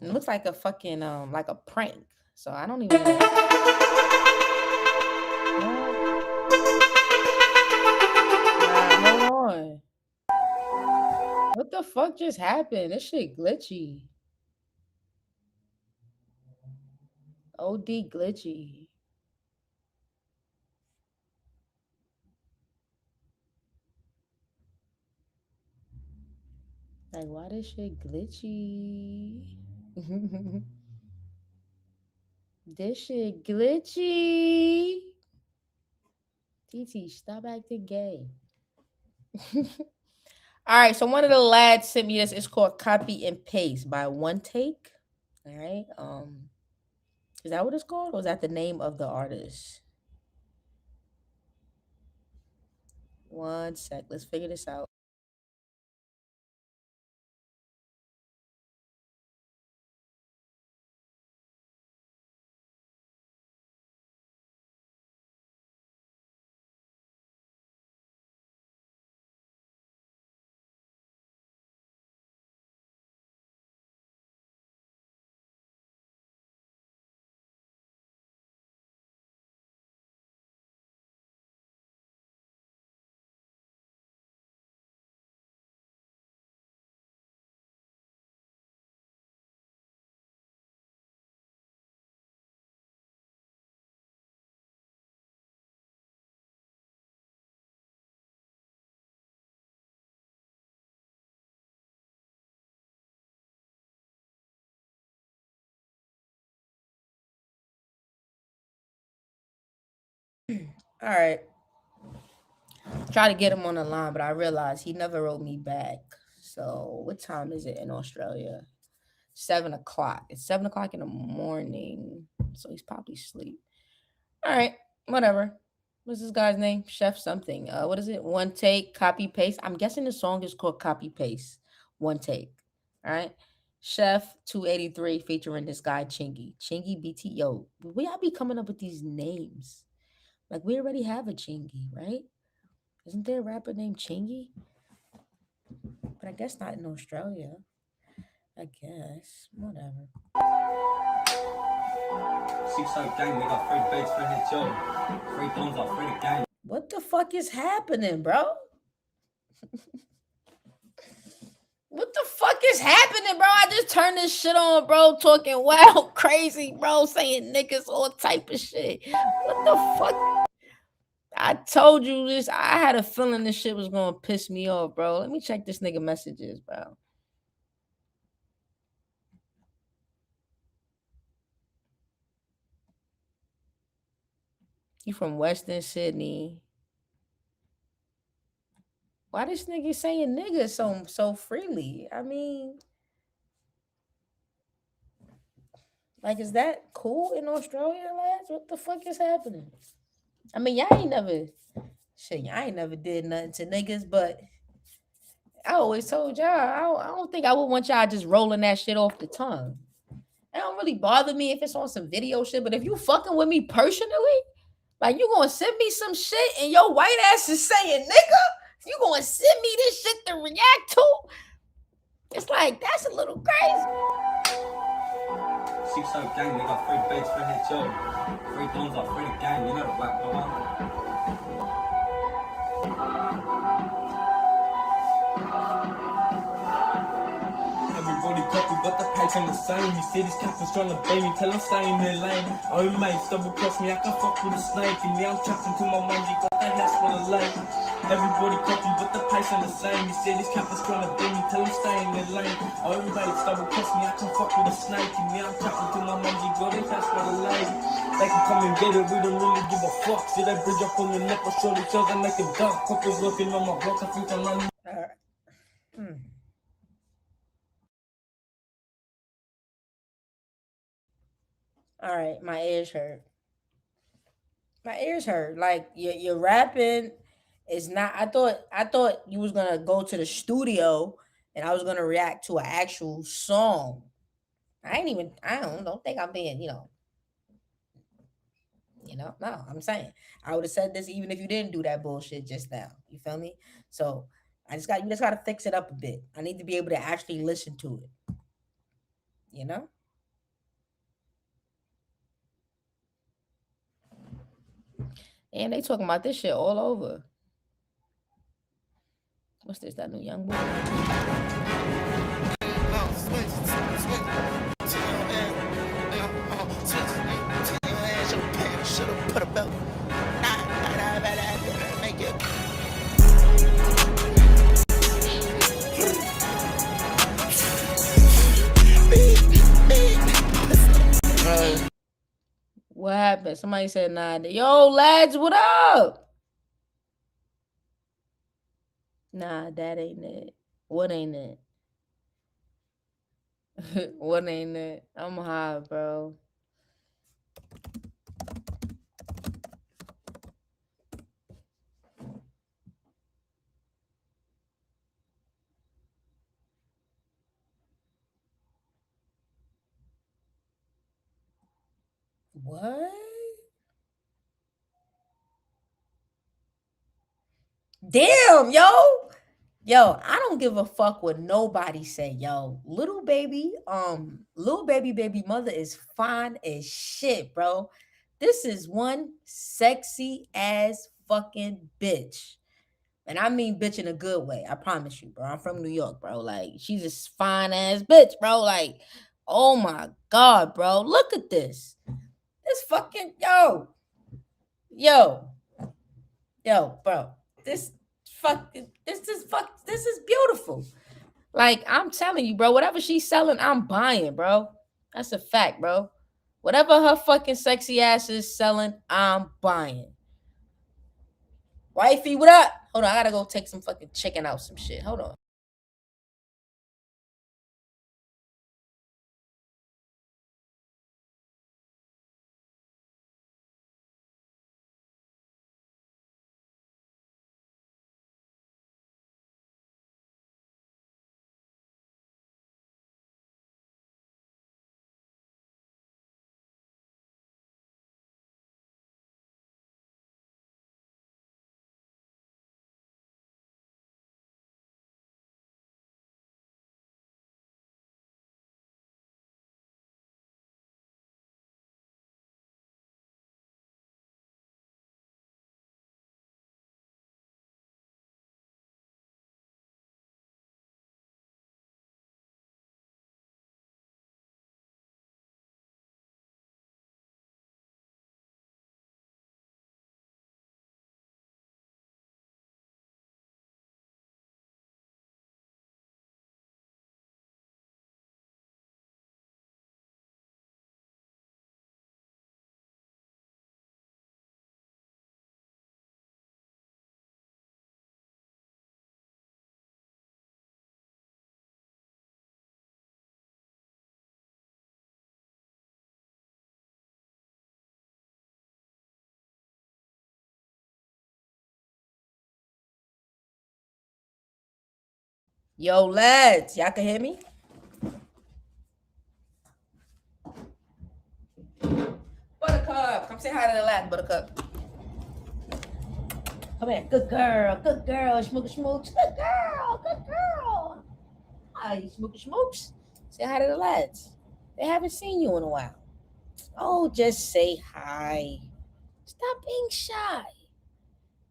It looks like a fucking, like a prank. So I don't even know. Hold on. What the fuck just happened? This shit glitchy. OD glitchy. Like, why this shit glitchy? This shit glitchy. TT, stop acting gay. All right, so one of the lads sent me this. It's called Copy and Paste by One Take. All right. Is that what it's called? Or is that the name of the artist? One sec. Let's figure this out. All right. Try to get him on the line, but I realized he never wrote me back. So what time is it in Australia? 7 o'clock. It's 7 o'clock in the morning. So he's probably asleep. All right. Whatever. What's this guy's name? Chef something. What is it? One take, copy paste. I'm guessing the song is called Copy Paste. One take. All right. Chef 283 featuring this guy Chingy. Chingy BT. Yo, we all be coming up with these names. Like we already have a Chingy, right? Isn't there a rapper named Chingy? But I guess not in Australia. I guess. Whatever. 6 gang, we got 3 beats for his job. 3 guns up, 3 the gang. What the fuck is happening, bro? What the fuck is happening, bro? I just turned this shit on, bro, talking wild, crazy, bro, saying niggas, all type of shit. What the fuck? I told you this. I had a feeling this shit was gonna piss me off, bro. Let me check this nigga messages, bro. You from Western Sydney. Why this nigga saying nigga so freely? I mean, like, is that cool in Australia, lads? What the fuck is happening? I mean, y'all ain't never did nothing to niggas, but I always told y'all, I don't think I would want y'all just rolling that shit off the tongue. It don't really bother me if it's on some video shit, but if you fucking with me personally, like you gonna send me some shit and your white ass is saying nigga, you gonna send me this shit to react to? It's like, that's a little crazy. 6 gang, we got 3 beats for his job. 3 guns up, 3 the gang, you know the whack one. Everybody copy, but the page ain't the same. You see these captains trying to bait me, tell them stay in their lane. Oh mate, double cross me, I can fuck with a snake. And yeah, I'm trapped into my mind, you got that house for the lake. Everybody copy, but the pace ain't the same. You see these captains trying to bait me, tell them stay in their lane. Oh mate, double cross me, I can fuck with a snake. And yeah, I'm trapped into my mind, you got that house for the lake. They can come and get it, we don't really give a fuck. See that bridge up on your neck, I'll show each other, make it dark. Coppers looking on my block, I think I'm running. All right, my ears hurt. My ears hurt. Like your rapping is not. I thought you was gonna go to the studio and I was gonna react to an actual song. I don't think I'm being, no, I'm saying I would have said this even if you didn't do that bullshit just now. You feel me? So you just gotta fix it up a bit. I need to be able to actually listen to it. You know? And they talking about this shit all over. What's this? That new young boy? What happened? Somebody said, nah. Yo, lads, what up? Nah, that ain't it. What ain't it? What ain't it? I'm high, bro. What? Damn, yo. Yo, I don't give a fuck what nobody say, yo. Little baby baby mother is fine as shit, bro. This is one sexy ass fucking bitch. And I mean bitch in a good way. I promise you, bro. I'm from New York, bro. Like, she's a fine ass bitch, bro. Like, oh my God, bro. Look at this. This fucking, yo, bro. This is beautiful. Like, I'm telling you, bro, whatever she's selling, I'm buying, bro. That's a fact, bro. Whatever her fucking sexy ass is selling, I'm buying. Wifey, what up? Hold on, I gotta go take some fucking chicken out some shit. Hold on. Yo, lads, y'all can hear me? Buttercup, come say hi to the lad, Buttercup. Come here, good girl, schmooka schmooks, good girl. Hi, schmooka schmooks. Say hi to the lads. They haven't seen you in a while. Oh, just say hi. Stop being shy.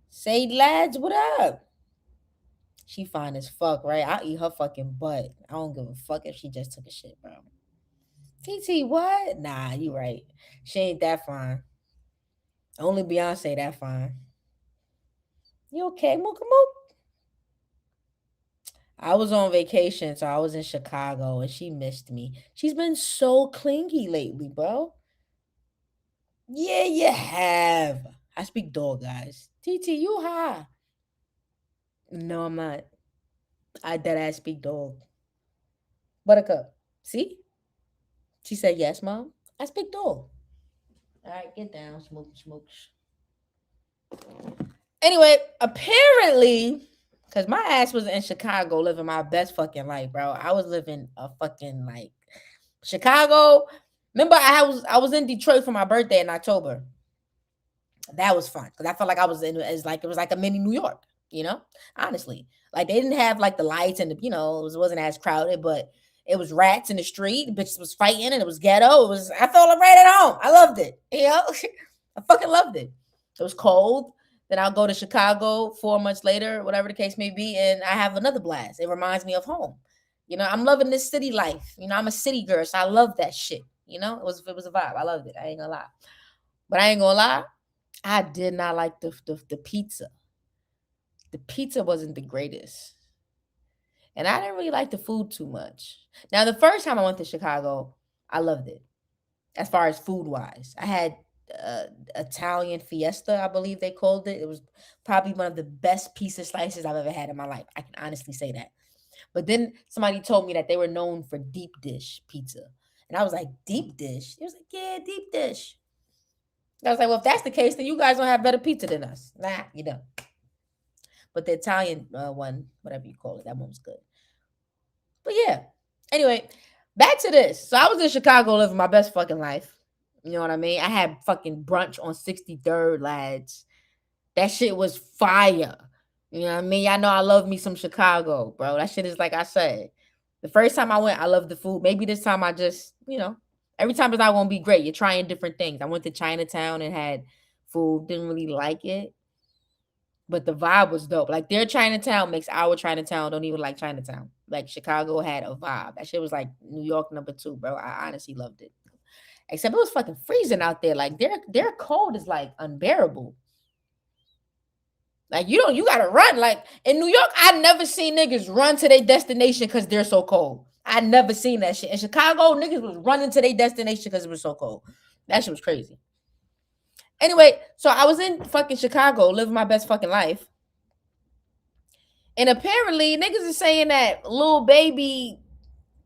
Say, lads, what up? She fine as fuck, right? I'll eat her fucking butt. I don't give a fuck if she just took a shit, bro. TT, what? Nah, you right. She ain't that fine. Only Beyonce that fine. You okay, Mooka Mook? I was on vacation, so I was in Chicago, and she missed me. She's been so clingy lately, bro. Yeah, you have. I speak dog, guys. TT, you high. No, I'm not. I deadass speak dog. Buttercup, see? She said, yes, Mom. I speak dog. All right, get down, smokes. Anyway, apparently, because my ass was in Chicago living my best fucking life, bro. I was living a fucking, like, Chicago. Remember, I was in Detroit for my birthday in October. That was fun, because I felt like I was in, it was like a mini New York, you know? Honestly. Like, they didn't have, like, the lights and, it wasn't as crowded, but it was rats in the street. The bitches was fighting, and it was ghetto. I felt right at home. I loved it, you know? I fucking loved it. It was cold. Then I'll go to Chicago 4 months later, whatever the case may be, and I have another blast. It reminds me of home. You know, I'm loving this city life. You know, I'm a city girl, so I love that shit. You know, it was a vibe. I loved it. I ain't gonna lie. But I ain't gonna lie, I did not like the pizza. The pizza wasn't the greatest. And I didn't really like the food too much. Now, the first time I went to Chicago, I loved it. As far as food-wise, I had Italian Fiesta, I believe they called it. It was probably one of the best pizza slices I've ever had in my life. I can honestly say that. But then somebody told me that they were known for deep dish pizza. And I was like, deep dish? He was like, yeah, deep dish. I was like, well, if that's the case, then you guys don't have better pizza than us. Nah, you don't. But the Italian one, whatever you call it, that one was good. But yeah. Anyway, back to this. So I was in Chicago living my best fucking life. You know what I mean? I had fucking brunch on 63rd, lads. That shit was fire. You know what I mean? Y'all know I love me some Chicago, bro. That shit is like I said. The first time I went, I loved the food. Maybe this time I just, every time it's not going to be great. You're trying different things. I went to Chinatown and had food. Didn't really like it. But the vibe was dope. Like, their Chinatown makes our Chinatown don't even like Chinatown. Like, Chicago had a vibe. That shit was like New York #2, bro. I honestly loved it. Except it was fucking freezing out there. Like, their cold is, like, unbearable. Like, you gotta run. Like, in New York, I never seen niggas run to their destination because they're so cold. I never seen that shit. In Chicago, niggas was running to their destination because it was so cold. That shit was crazy. Anyway, so I was in fucking Chicago living my best fucking life. And apparently niggas is saying that little baby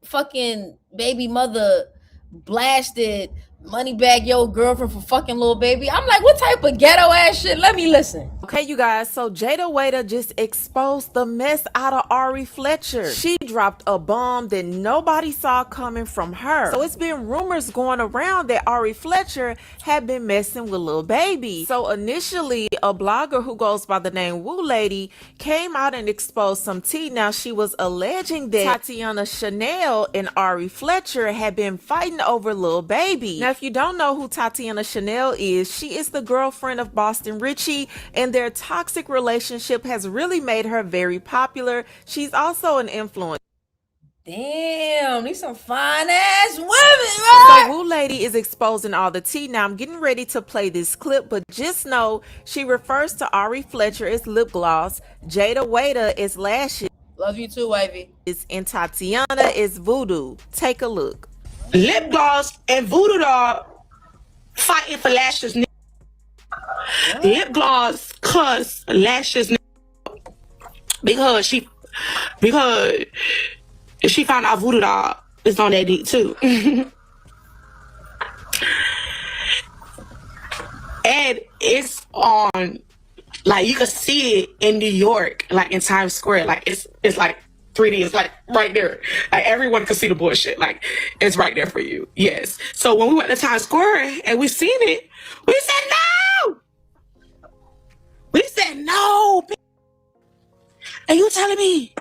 fucking baby mother blasted Moneybag Yo girlfriend for fucking little baby. I'm like, what type of ghetto ass shit? Let me listen. Okay, you guys, so Jada Waiter just exposed the mess out of Ari Fletcher. She dropped a bomb that nobody saw coming from her. So it's been rumors going around that Ari Fletcher had been messing with Lil Baby. So initially, a blogger who goes by the name Woo Lady came out and exposed some tea. Now, she was alleging that Shanell and Ari Fletcher had been fighting over Lil Baby. Now, if you don't know who Shanell is, she is the girlfriend of Boston Richie, and their toxic relationship has really made her very popular. She's also an influencer. Damn, these some fine ass women, right? So Woo Lady is exposing all the tea. Now I'm getting ready to play this clip, but just know she refers to Ari Fletcher as lip gloss, Jada Waiter as lashes. Love you too, Wavy. And Tatiana is voodoo. Take a look. Lip gloss and voodoo doll fighting for lashes. Lip gloss cuss lashes because she found out voodoo doll is on that dick too. And it's on, like, you can see it in New York, like in Times Square, like it's like 3D, it's like right there. Like everyone can see the bullshit. Like it's right there for you. Yes. So when we went to Times Square and we seen it, we said no. We said no. And you telling me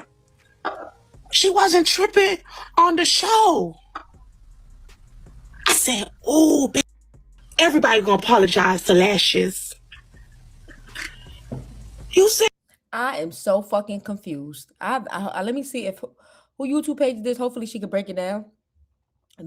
she wasn't tripping on the show? I said, oh, everybody gonna apologize to lashes. You said. I am so fucking confused. I let me see if who YouTube page is this. Hopefully she could break it down.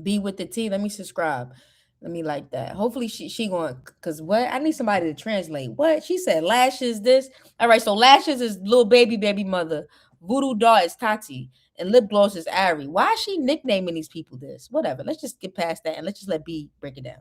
Be with the T. Let me subscribe. Let me like that. Hopefully she going, because what? I need somebody to translate. What? She said lashes this. All right, so lashes is little baby mother. Voodoo doll is Tati. And lip gloss is Ari. Why is she nicknaming these people this? Whatever. Let's just get past that and let's just let B break it down.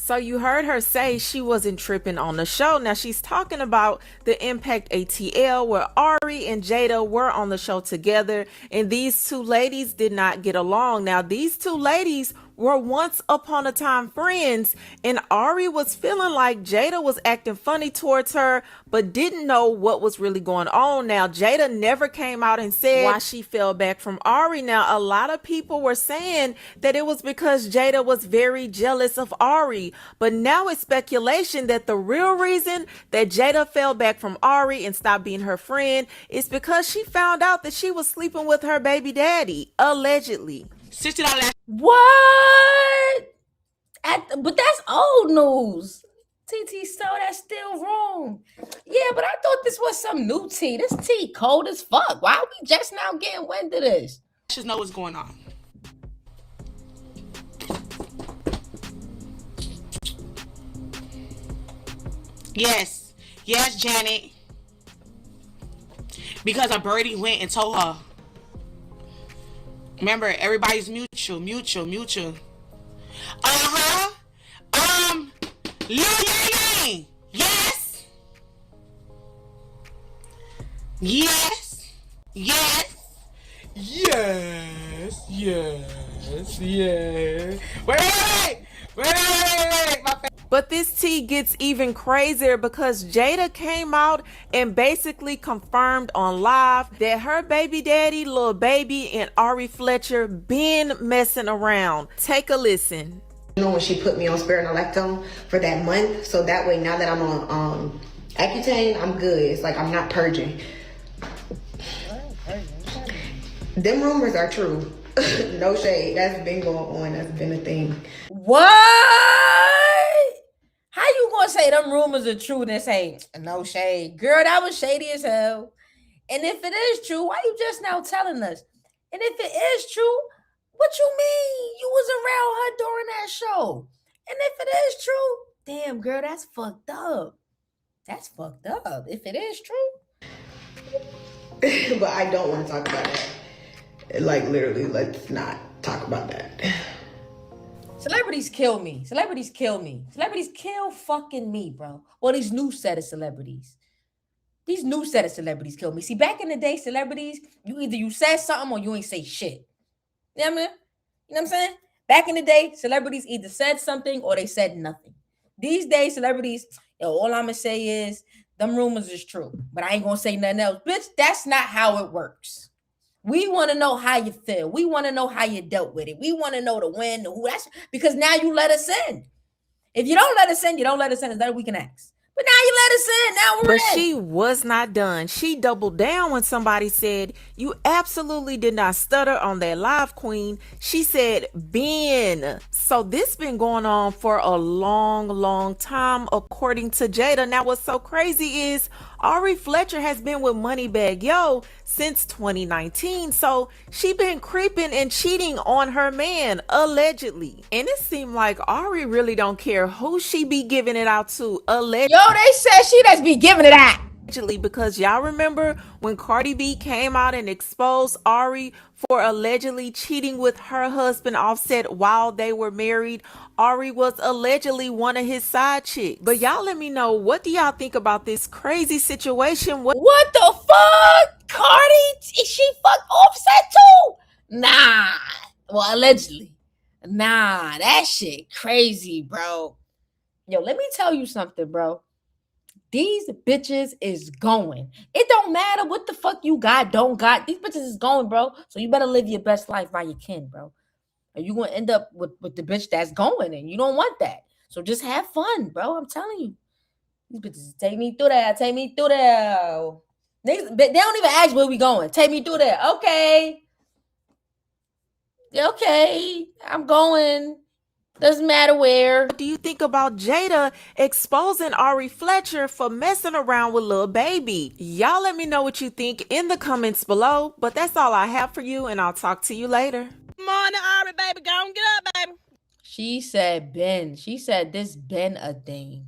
So you heard her say she wasn't tripping on the show. Now she's talking about the Impact ATL where Ari and Jada were on the show together, and these two ladies did not get along. Now these two ladies were once upon a time friends, and Ari was feeling like Jada was acting funny towards her, but didn't know what was really going on. Now Jada never came out and said why she fell back from Ari. Now a lot of people were saying that it was because Jada was very jealous of Ari, but now it's speculation that the real reason that Jada fell back from Ari and stopped being her friend is because she found out that she was sleeping with her baby daddy, allegedly. What? But that's old news. TT, so that's still wrong. Yeah, but I thought this was some new tea. This tea cold as fuck. Why are we just now getting wind of this? Just know what's going on. Yes, Janet. Because a birdie went and told her. Remember, everybody's mutual. Lil Yang. Yes. Wait. But this tea gets even crazier because Jada came out and basically confirmed on live that her baby daddy, Lil Baby, and Ari Fletcher been messing around. Take a listen. You know, when she put me on spironolactone for that month, so that way now that I'm on Accutane, I'm good. It's like I'm not purging. Them rumors are true. No shade. That's been going on. That's been a thing. What? How you gonna say them rumors are true and say no shade? Girl, that was shady as hell. And if it is true, why you just now telling us? And if it is true, what you mean? You was around her during that show. And if it is true, damn girl, that's fucked up. That's fucked up. If it is true. But I don't want to talk about that. Like literally, let's not talk about that. Celebrities kill me. Celebrities kill me. Celebrities kill fucking me, bro. Well, these new set of celebrities. These new set of celebrities kill me. See, back in the day, celebrities, you said something or you ain't say shit. You know what I mean? You know what I'm saying? Back in the day, celebrities either said something or they said nothing. These days, celebrities, all I'm gonna say is them rumors is true, but I ain't gonna say nothing else. Bitch, that's not how it works. We want to know how you feel. We want to know how you dealt with it. We want to know the when, the who. That's because now you let us in. If you don't let us in, you don't let us in. Is that we can ask? But now you let us in. Now we're But in. she was not done. She doubled down when somebody said, "You absolutely did not stutter on that live, queen." She said, "Ben." So this been going on for a long time, according to Jada. Now, what's so crazy is Ari Fletcher has been with Moneybagg Yo since 2019. So she been creeping and cheating on her man, allegedly. And it seemed like Ari really don't care who she be giving it out to, allegedly. Yo, they said she just be giving it out. Because y'all remember when Cardi B came out and exposed Ari for allegedly cheating with her husband Offset while they were married. Ari was allegedly one of his side chicks. But y'all let me know, what do y'all think about this crazy situation? What the fuck? Cardi, she fucked Offset too? Nah. Well, allegedly. Nah, that shit crazy, bro. Yo, let me tell you something, bro. These bitches is going. It don't matter what the fuck you got, don't got. These bitches is going, bro. So you better live your best life while you can, bro. Or you gonna end up with the bitch that's going, and you don't want that. So just have fun, bro. I'm telling you. These bitches take me through there. Take me through there. They don't even ask where we going. Take me through there. Okay. Okay. I'm going. Doesn't matter where. What do you think about Jada exposing Ari Fletcher for messing around with Lil Baby? Y'all let me know what you think in the comments below. But that's all I have for you, and I'll talk to you later. Morning, Ari, baby. Go on, get up, baby. She said Ben. She said this Ben a thing.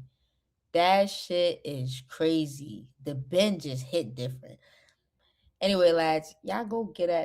That shit is crazy. The Ben just hit different. Anyway, lads, y'all go get at